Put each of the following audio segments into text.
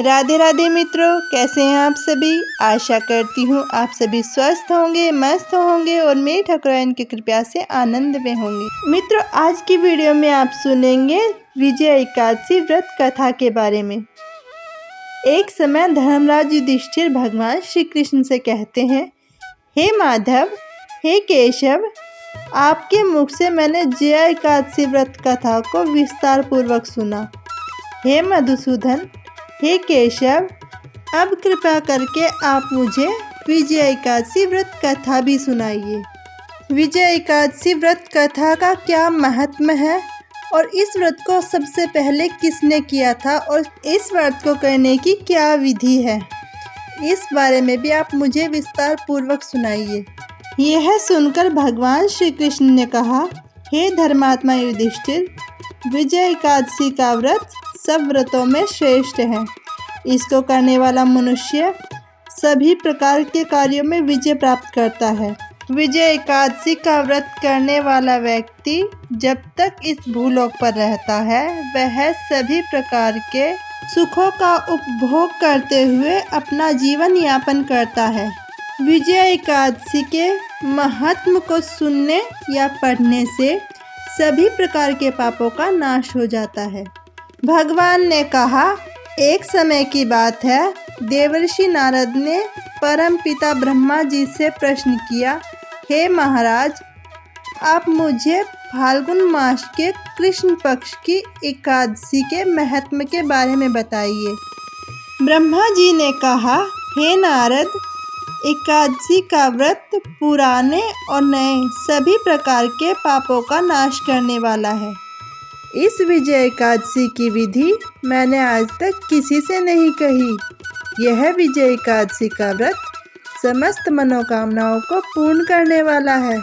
राधे राधे मित्रों, कैसे हैं आप सभी। आशा करती हूँ आप सभी स्वस्थ होंगे, मस्त होंगे और मेरी ठाकुराइन की कृपा से आनंद में होंगे। मित्रों, आज की वीडियो में आप सुनेंगे विजय एकादशी व्रत कथा के बारे में। एक समय धर्मराज युधिष्ठिर भगवान श्री कृष्ण से कहते हैं, हे माधव, हे केशव, आपके मुख से मैंने विजय एकादशी व्रत कथा को विस्तार पूर्वक सुना। हे मधुसूदन, हे केशव, अब कृपा करके आप मुझे विजय एकादशी व्रत कथा भी सुनाइए। विजय एकादशी व्रत कथा का क्या महत्व है और इस व्रत को सबसे पहले किसने किया था और इस व्रत को करने की क्या विधि है, इस बारे में भी आप मुझे विस्तार पूर्वक सुनाइए। यह सुनकर भगवान श्री कृष्ण ने कहा, हे धर्मात्मा युधिष्ठिर, विजय एकादशी का व्रत सब व्रतों में श्रेष्ठ है। इसको करने वाला मनुष्य सभी प्रकार के कार्यों में विजय प्राप्त करता है। विजय एकादशी का व्रत करने वाला व्यक्ति जब तक इस भूलोक पर रहता है, वह सभी प्रकार के सुखों का उपभोग करते हुए अपना जीवन यापन करता है। विजय एकादशी के महत्व को सुनने या पढ़ने से सभी प्रकार के पापों का नाश हो जाता है। भगवान ने कहा, एक समय की बात है, देवर्षि नारद ने परम पिता ब्रह्मा जी से प्रश्न किया, हे महाराज, आप मुझे फाल्गुन मास के कृष्ण पक्ष की एकादशी के महत्व के बारे में बताइए। ब्रह्मा जी ने कहा, हे नारद, एकादशी का व्रत पुराने और नए सभी प्रकार के पापों का नाश करने वाला है। इस विजय एकादशी की विधि मैंने आज तक किसी से नहीं कही। यह विजय एकादशी का व्रत समस्त मनोकामनाओं को पूर्ण करने वाला है।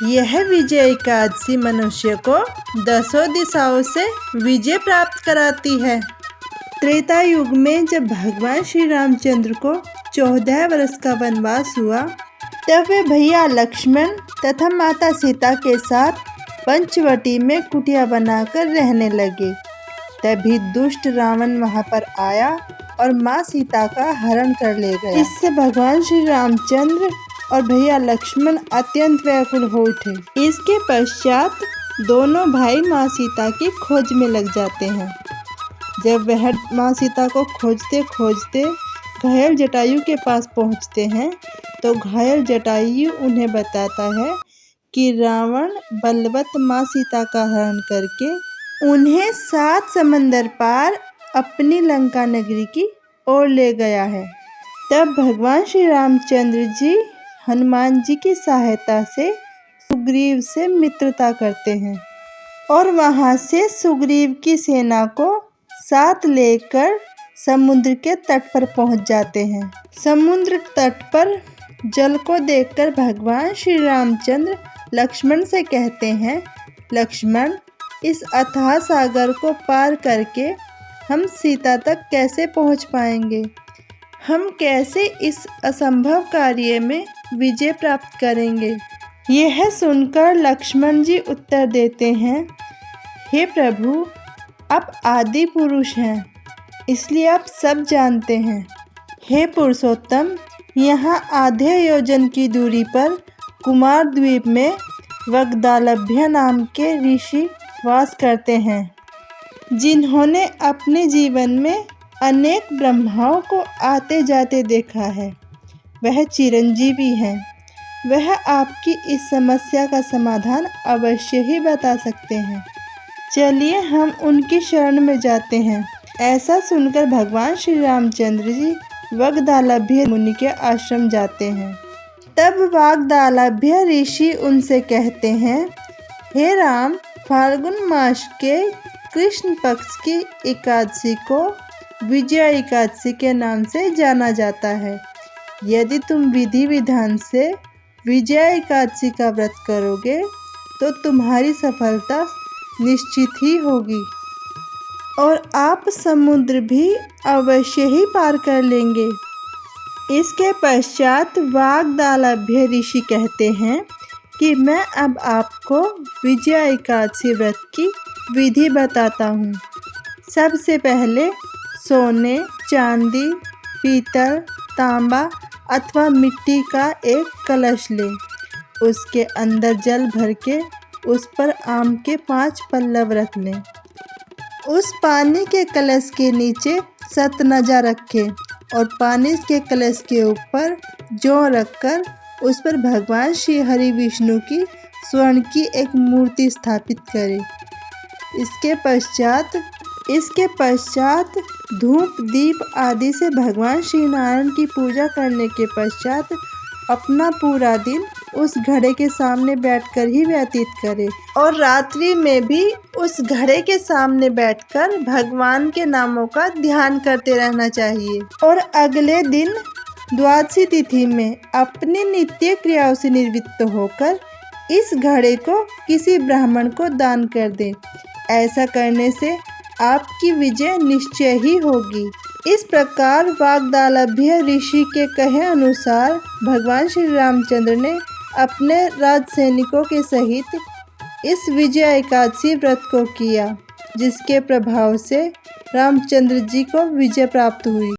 यह विजय एकादशी मनुष्य को 10 दिशाओं से विजय प्राप्त कराती है। त्रेता युग में जब भगवान श्री रामचंद्र को 14 वर्ष का वनवास हुआ, तब वे भैया लक्ष्मण तथा माता सीता के साथ पंचवटी में कुटिया बनाकर रहने लगे। तभी दुष्ट रावण वहां पर आया और माँ सीता का हरण कर ले गया। इससे भगवान श्री रामचंद्र और भैया लक्ष्मण अत्यंत व्याकुल हो उठे। इसके पश्चात दोनों भाई माँ सीता की खोज में लग जाते हैं। जब वह माँ सीता को खोजते खोजते घायल जटायु के पास पहुंचते हैं, तो घायल जटायु उन्हें बताता है कि रावण बलवत माँ सीता का हरण करके उन्हें 7 समंदर पार अपनी लंका नगरी की ओर ले गया है। तब भगवान श्री रामचंद्र जी हनुमान जी की सहायता से सुग्रीव से मित्रता करते हैं और वहां से सुग्रीव की सेना को साथ लेकर समुद्र के तट पर पहुंच जाते हैं। समुद्र तट पर जल को देखकर भगवान श्री रामचंद्र लक्ष्मण से कहते हैं, लक्ष्मण, इस अथाह सागर को पार करके हम सीता तक कैसे पहुंच पाएंगे? हम कैसे इस असंभव कार्य में विजय प्राप्त करेंगे? यह सुनकर लक्ष्मण जी उत्तर देते हैं, हे प्रभु, आप आदि पुरुष हैं, इसलिए आप सब जानते हैं। हे पुरुषोत्तम, यहाँ आधे योजन की दूरी पर कुमार द्वीप में वग्दालभ्य नाम के ऋषि वास करते हैं, जिन्होंने अपने जीवन में अनेक ब्रह्माओं को आते जाते देखा है। वह चिरंजीवी हैं। वह आपकी इस समस्या का समाधान अवश्य ही बता सकते हैं। चलिए हम उनकी शरण में जाते हैं। ऐसा सुनकर भगवान श्री रामचंद्र जी वग्दालभ्य मुनि के आश्रम जाते हैं। तब वाग्दालभ्य ऋषि उनसे कहते हैं, हे राम, फाल्गुन मास के कृष्ण पक्ष की एकादशी को विजय एकादशी के नाम से जाना जाता है। यदि तुम विधि विधान से विजय एकादशी का व्रत करोगे तो तुम्हारी सफलता निश्चित ही होगी और आप समुद्र भी अवश्य ही पार कर लेंगे। इसके पश्चात वाग्दालभ्य ऋषि कहते हैं कि मैं अब आपको विजय एकादशी व्रत की विधि बताता हूँ। सबसे पहले सोने, चांदी, पीतल, तांबा अथवा मिट्टी का एक कलश लें। उसके अंदर जल भर के उस पर आम के 5 पल्लव रख लें। उस पानी के कलश के नीचे सतनजा रखें और पानी के कलश के ऊपर जौ रखकर उस पर भगवान श्री हरि विष्णु की स्वर्ण की एक मूर्ति स्थापित करें। इसके पश्चात धूप दीप आदि से भगवान श्री नारायण की पूजा करने के पश्चात अपना पूरा दिन उस घड़े के सामने बैठकर ही व्यतीत करें और रात्रि में भी उस घड़े के सामने बैठकर भगवान के नामों का ध्यान करते रहना चाहिए। और अगले दिन द्वादशी तिथि में अपनी नित्य क्रियाओं से निवृत्त होकर इस घड़े को किसी ब्राह्मण को दान कर दें। ऐसा करने से आपकी विजय निश्चय ही होगी। इस प्रकार वाग्दालभ्य ऋषि के कहे अनुसार भगवान श्री रामचंद्र ने अपने राजसैनिकों के सहित इस विजय एकादशी व्रत को किया, जिसके प्रभाव से रामचंद्र जी को विजय प्राप्त हुई।